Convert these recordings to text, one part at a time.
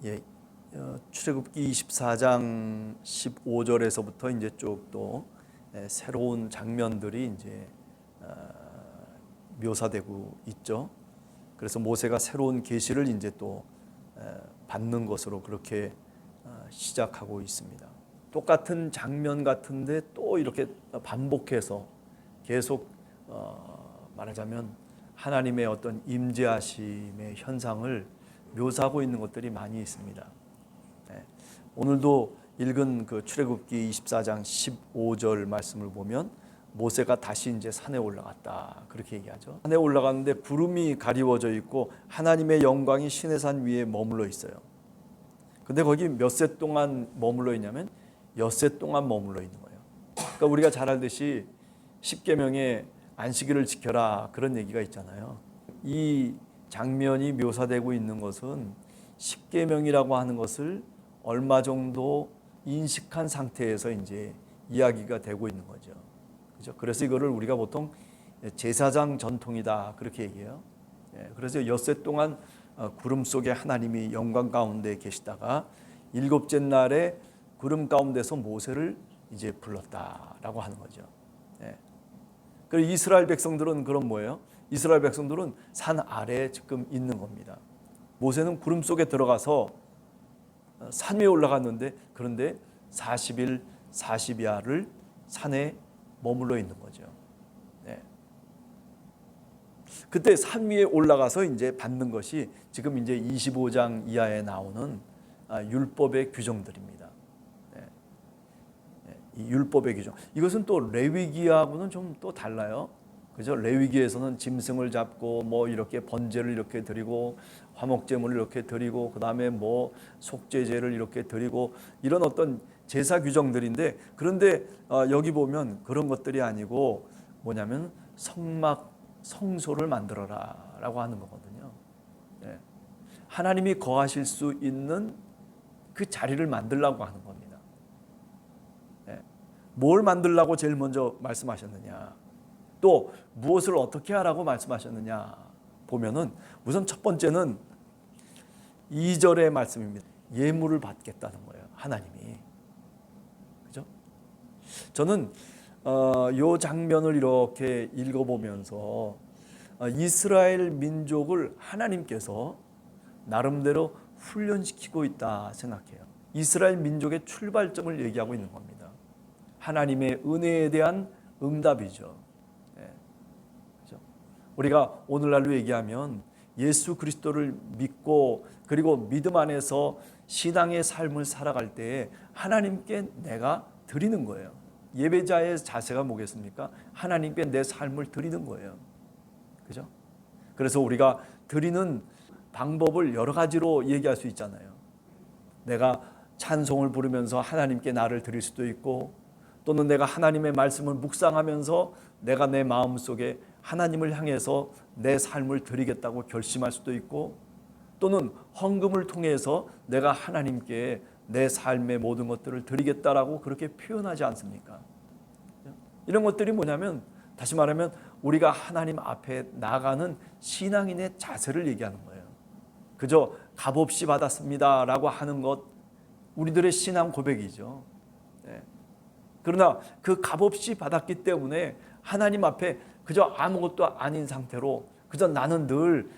예, 출애굽기 24장 15절에서부터 이제 쭉 또 새로운 장면들이 이제 묘사되고 있죠. 그래서 모세가 새로운 계시를 이제 또 받는 것으로 그렇게 시작하고 있습니다. 똑같은 장면 같은데 또 이렇게 반복해서 계속 말하자면 하나님의 어떤 임재하심의 현상을 묘사하고 있는 것들이 많이 있습니다. 오늘도 읽은 그 출애굽기 24장 15절 말씀을 보면 모세가 다시 이제 산에 올라갔다 그렇게 얘기하죠. 산에 올라갔는데 구름이 가리워져 있고 하나님의 영광이 시내산 위에 머물러 있어요. 근데 거기 몇 세 동안 머물러 있냐면 엿새 동안 머물러 있는 거예요. 그러니까 우리가 잘 알듯이 십계명에 안식일을 지켜라 그런 얘기가 있잖아요. 이 장면이 묘사되고 있는 것은 십계명이라고 하는 것을 얼마 정도 인식한 상태에서 이제 이야기가 되고 있는 거죠. 그죠? 그래서 이거를 우리가 보통 제사장 전통이다 그렇게 얘기해요. 그래서 엿새 동안 구름 속에 하나님이 영광 가운데 계시다가 일곱째 날에 구름 가운데서 모세를 이제 불렀다라고 하는 거죠. 그리고 이스라엘 백성들은 그럼 뭐예요? 이스라엘 백성들은 산 아래에 지금 있는 겁니다. 모세는 구름 속에 들어가서 산 위에 올라갔는데 그런데 40일 40야를 산에 머물러 있는 거죠. 그때 산 위에 올라가서 이제 받는 것이 지금 이제 25장 이하에 나오는 율법의 규정들입니다. 이 율법의 규정. 이것은 또 레위기하고는 좀 또 달라요. 그죠? 레위기에서는 짐승을 잡고 뭐 이렇게 번제를 이렇게 드리고 화목제물을 이렇게 드리고 그다음에 뭐 속죄제를 이렇게 드리고 이런 어떤 제사 규정들인데 그런데 여기 보면 그런 것들이 아니고 뭐냐면 성소를 만들어라라고 하는 거거든요. 하나님이 거하실 수 있는 그 자리를 만들라고 하는 겁니다. 뭘 만들라고 제일 먼저 말씀하셨느냐, 또 무엇을 어떻게 하라고 말씀하셨느냐 보면은 우선 첫 번째는 2절의 말씀입니다. 예물을 받겠다는 거예요, 하나님이. 그죠? 저는 이 장면을 이렇게 읽어보면서 이스라엘 민족을 하나님께서 나름대로 훈련시키고 있다 생각해요. 이스라엘 민족의 출발점을 얘기하고 있는 겁니다. 하나님의 은혜에 대한 응답이죠. 그렇죠? 우리가 오늘날로 얘기하면 예수 그리스도를 믿고 그리고 믿음 안에서 신앙의 삶을 살아갈 때에 하나님께 내가 드리는 거예요. 예배자의 자세가 뭐겠습니까? 하나님께 내 삶을 드리는 거예요. 그죠? 그래서 우리가 드리는 방법을 여러 가지로 얘기할 수 있잖아요. 내가 찬송을 부르면서 하나님께 나를 드릴 수도 있고, 또는 내가 하나님의 말씀을 묵상하면서 내가 내 마음속에 하나님을 향해서 내 삶을 드리겠다고 결심할 수도 있고, 또는 헌금을 통해서 내가 하나님께 내 삶의 모든 것들을 드리겠다라고 그렇게 표현하지 않습니까? 이런 것들이 뭐냐면 다시 말하면 우리가 하나님 앞에 나가는 신앙인의 자세를 얘기하는 거예요. 그저 값없이 받았습니다라고 하는 것, 우리들의 신앙 고백이죠. 그러나 그 값없이 받았기 때문에 하나님 앞에 그저 아무것도 아닌 상태로 그저 나는 늘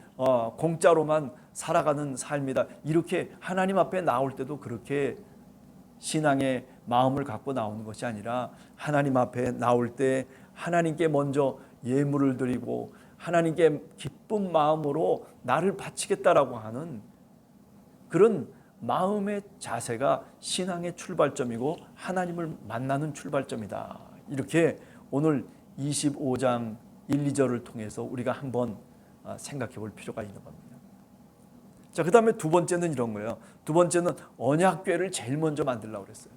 공짜로만 살아가는 삶이다, 이렇게 하나님 앞에 나올 때도 그렇게 신앙의 마음을 갖고 나오는 것이 아니라 하나님 앞에 나올 때 하나님께 먼저 예물을 드리고 하나님께 기쁜 마음으로 나를 바치겠다라고 하는 그런 마음의 자세가 신앙의 출발점이고 하나님을 만나는 출발점이다, 이렇게 오늘 25장 1, 2절을 통해서 우리가 한번 생각해 볼 필요가 있는 겁니다. 자, 그 다음에 두 번째는 이런 거예요. 두 번째는 언약궤를 제일 먼저 만들려고 그랬어요.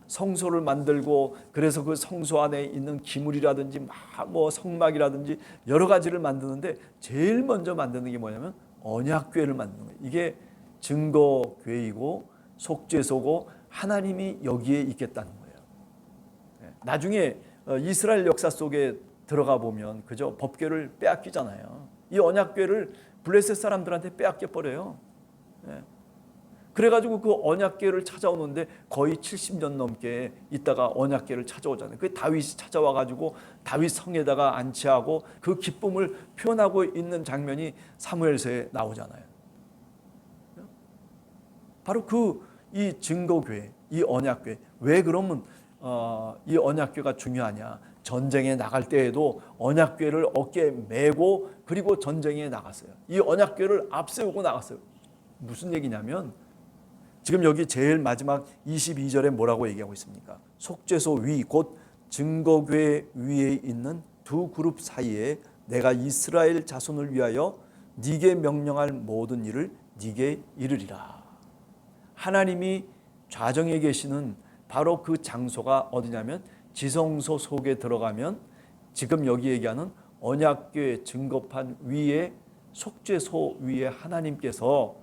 성소를 만들고 그래서 그 성소 안에 있는 기물이라든지 뭐 성막이라든지 여러 가지를 만드는데 제일 먼저 만드는 게 뭐냐면 언약궤를 만드는 거예요. 이게 증거궤이고 속죄소고 하나님이 여기에 있겠다는 거예요. 나중에 이스라엘 역사 속에 들어가 보면 그저 법궤를 빼앗기잖아요. 이 언약궤를 블레셋 사람들한테 빼앗겨 버려요. 그래가지고 그 언약궤를 찾아오는데 거의 70년 넘게 있다가 언약궤를 찾아오잖아요. 그 다윗이 찾아와가지고 다윗 성에다가 안치하고 그 기쁨을 표현하고 있는 장면이 사무엘서에 나오잖아요. 바로 이 증거궤, 이 언약궤. 왜 그러면 이 언약궤가 중요하냐? 전쟁에 나갈 때에도 언약궤를 어깨에 메고 그리고 전쟁에 나갔어요. 이 언약궤를 앞세우고 나갔어요. 무슨 얘기냐면 지금 여기 제일 마지막 22절에 뭐라고 얘기하고 있습니까? 속죄소 위, 곧 증거궤 위에 있는 두 그룹 사이에 내가 이스라엘 자손을 위하여 네게 명령할 모든 일을 네게 이르리라. 하나님이 좌정에 계시는 바로 그 장소가 어디냐면 지성소 속에 들어가면 지금 여기 얘기하는 언약궤 증거판 위에 속죄소 위에 하나님께서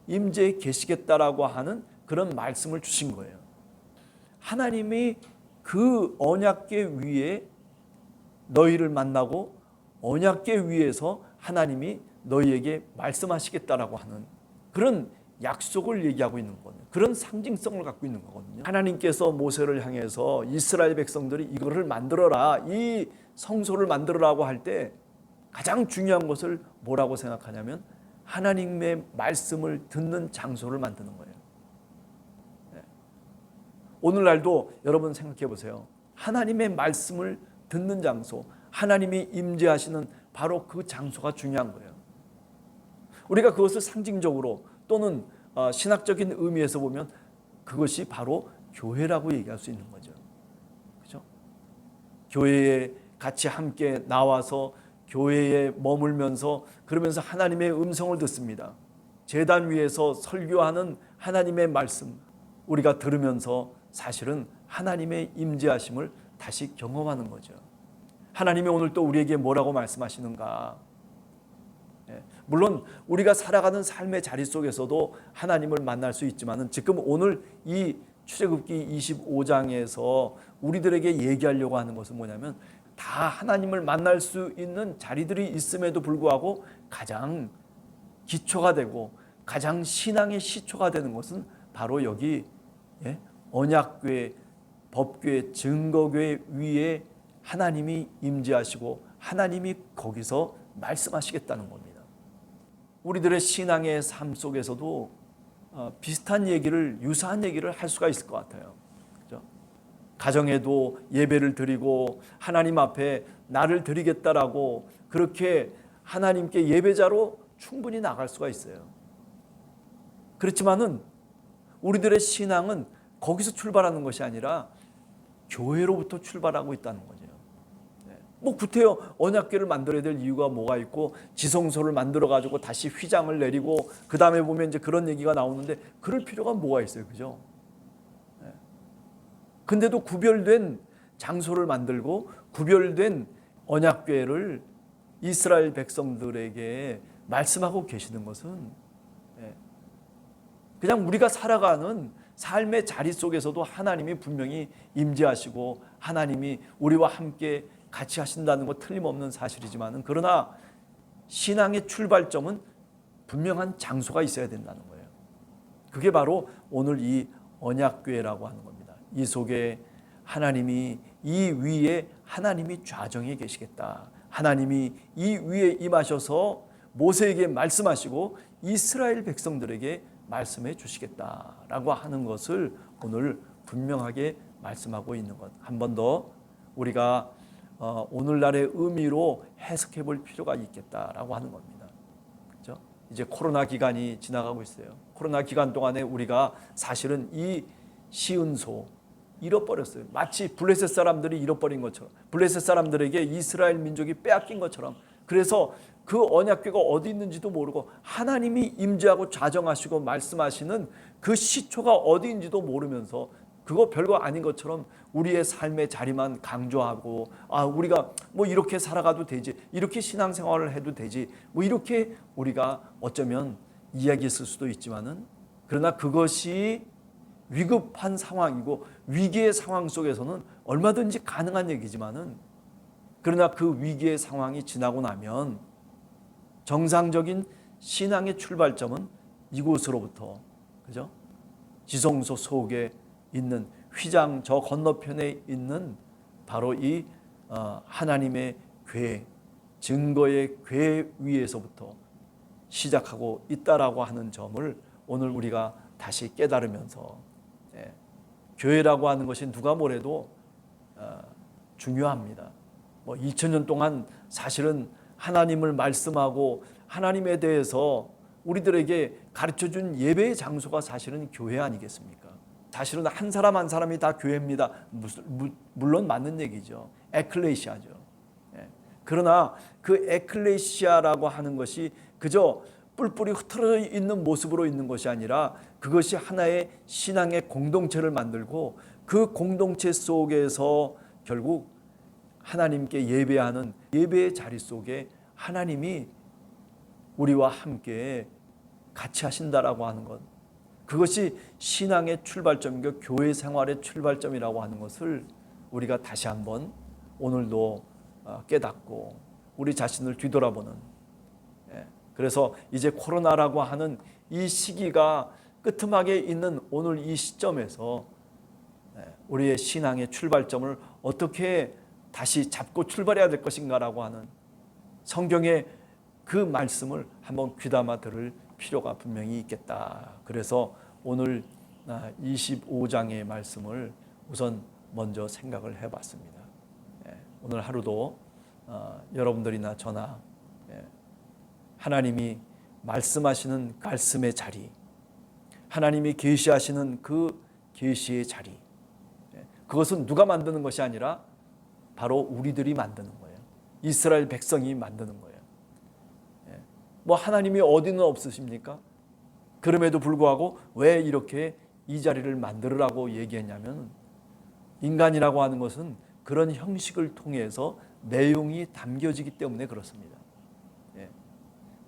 임재해 계시겠다라고 하는 그런 말씀을 주신 거예요. 하나님이 그 언약궤 위에 너희를 만나고 언약궤 위에서 하나님이 너희에게 말씀하시겠다라고 하는 그런 약속을 얘기하고 있는 거거든요. 그런 상징성을 갖고 있는 거거든요. 하나님께서 모세를 향해서 이스라엘 백성들이 이거를 만들어라, 이 성소를 만들어라고 할 때 가장 중요한 것을 뭐라고 생각하냐면 하나님의 말씀을 듣는 장소를 만드는 거예요. 오늘날도 여러분 생각해 보세요. 하나님의 말씀을 듣는 장소, 하나님이 임재하시는 바로 그 장소가 중요한 거예요. 우리가 그것을 상징적으로 또는 신학적인 의미에서 보면 그것이 바로 교회라고 얘기할 수 있는 거죠. 그렇죠? 교회에 같이 함께 나와서 교회에 머물면서 그러면서 하나님의 음성을 듣습니다. 제단 위에서 설교하는 하나님의 말씀 우리가 들으면서 사실은 하나님의 임재하심을 다시 경험하는 거죠. 하나님이 오늘 또 우리에게 뭐라고 말씀하시는가? 물론 우리가 살아가는 삶의 자리 속에서도 하나님을 만날 수 있지만 지금 오늘 이 출애굽기 25장에서 우리들에게 얘기하려고 하는 것은 뭐냐면 다 하나님을 만날 수 있는 자리들이 있음에도 불구하고 가장 기초가 되고 가장 신앙의 시초가 되는 것은 바로 여기 언약궤, 법궤, 증거궤 위에 하나님이 임재하시고 하나님이 거기서 말씀하시겠다는 겁니다. 우리들의 신앙의 삶 속에서도 비슷한 얘기를, 유사한 얘기를 할 수가 있을 것 같아요. 그렇죠? 가정에도 예배를 드리고 하나님 앞에 나를 드리겠다라고 그렇게 하나님께 예배자로 충분히 나갈 수가 있어요. 그렇지만은 우리들의 신앙은 거기서 출발하는 것이 아니라 교회로부터 출발하고 있다는 거죠. 뭐 구태여 언약궤를 만들어야 될 이유가 뭐가 있고 지성소를 만들어 가지고 다시 휘장을 내리고 그 다음에 보면 이제 그런 얘기가 나오는데 그럴 필요가 뭐가 있어요, 그죠? 근데도 구별된 장소를 만들고 구별된 언약궤를 이스라엘 백성들에게 말씀하고 계시는 것은 그냥 우리가 살아가는 삶의 자리 속에서도 하나님이 분명히 임재하시고 하나님이 우리와 함께 같이 하신다는 것 틀림없는 사실이지만 그러나 신앙의 출발점은 분명한 장소가 있어야 된다는 거예요. 그게 바로 오늘 이 언약궤라고 하는 겁니다. 이 속에 하나님이 이 위에 하나님이 좌정에 계시겠다. 하나님이 이 위에 임하셔서 모세에게 말씀하시고 이스라엘 백성들에게 말씀해 주시겠다라고 하는 것을 오늘 분명하게 말씀하고 있는 것. 한 번 더 우리가 오늘날의 의미로 해석해 볼 필요가 있겠다라고 하는 겁니다. 그렇죠? 이제 코로나 기간이 지나가고 있어요. 코로나 기간 동안에 우리가 사실은 이 시은소 잃어버렸어요. 마치 블레셋 사람들이 잃어버린 것처럼 블레셋 사람들에게 이스라엘 민족이 빼앗긴 것처럼 그래서 그 언약궤가 어디 있는지도 모르고 하나님이 임재하고 좌정하시고 말씀하시는 그 시초가 어디인지도 모르면서 그거 별거 아닌 것처럼 우리의 삶의 자리만 강조하고 우리가 뭐 이렇게 살아가도 되지 이렇게 신앙생활을 해도 되지 뭐 이렇게 우리가 어쩌면 이야기했을 수도 있지만은 그러나 그것이 위급한 상황이고 위기의 상황 속에서는 얼마든지 가능한 얘기지만은 그러나 그 위기의 상황이 지나고 나면 정상적인 신앙의 출발점은 이곳으로부터 그죠? 지성소 속에 있는 휘장 저 건너편에 있는 바로 이 하나님의 궤, 증거의 궤 위에서부터 시작하고 있다라고 하는 점을 오늘 우리가 다시 깨달으면서 교회라고 하는 것이 누가 뭐래도 중요합니다. 2000년 동안 사실은 하나님을 말씀하고 하나님에 대해서 우리들에게 가르쳐준 예배의 장소가 사실은 교회 아니겠습니까? 사실은 한 사람 한 사람이 다 교회입니다. 물론 맞는 얘기죠. 에클레시아죠. 그러나 그 에클레시아라고 하는 것이 그저 뿔뿔이 흩어져 있는 모습으로 있는 것이 아니라 그것이 하나의 신앙의 공동체를 만들고 그 공동체 속에서 결국 하나님께 예배하는 예배의 자리 속에 하나님이 우리와 함께 같이 하신다라고 하는 것, 그것이 신앙의 출발점이고 교회 생활의 출발점이라고 하는 것을 우리가 다시 한번 오늘도 깨닫고 우리 자신을 뒤돌아보는, 그래서 이제 코로나라고 하는 이 시기가 끄트막에 있는 오늘 이 시점에서 우리의 신앙의 출발점을 어떻게 다시 잡고 출발해야 될 것인가라고 하는 성경의 그 말씀을 한번 귀담아 들을 필요가 분명히 있겠다. 그래서 오늘 25장의 말씀을 우선 먼저 생각을 해봤습니다. 오늘 하루도 여러분들이나 저나 하나님이 말씀하시는 말씀의 자리, 하나님이 계시하시는 그 계시의 자리, 그것은 누가 만드는 것이 아니라 바로 우리들이 만드는 거예요. 이스라엘 백성이 만드는 거예요. 하나님이 어디는 없으십니까? 그럼에도 불구하고 왜 이렇게 이 자리를 만들으라고 얘기했냐면, 인간이라고 하는 것은 그런 형식을 통해서 내용이 담겨지기 때문에 그렇습니다.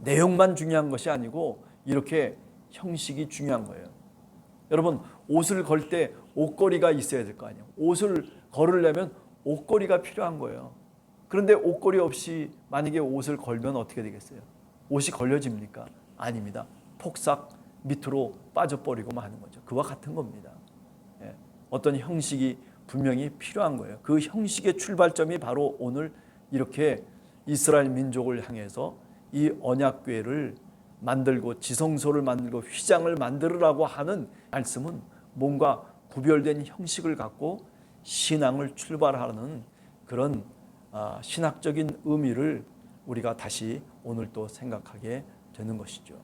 내용만 중요한 것이 아니고 이렇게 형식이 중요한 거예요. 여러분, 옷을 걸 때 옷걸이가 있어야 될 거 아니에요. 옷을 걸으려면 옷걸이가 필요한 거예요. 그런데 옷걸이 없이 만약에 옷을 걸면 어떻게 되겠어요? 옷이 걸려집니까? 아닙니다. 폭삭 밑으로 빠져버리고 마는 거죠. 그와 같은 겁니다. 어떤 형식이 분명히 필요한 거예요. 그 형식의 출발점이 바로 오늘 이렇게 이스라엘 민족을 향해서 이 언약궤를 만들고 지성소를 만들고 휘장을 만들으라고 하는 말씀은 뭔가 구별된 형식을 갖고 신앙을 출발하는 그런 신학적인 의미를 우리가 다시 오늘 또 생각하게 되는 것이죠.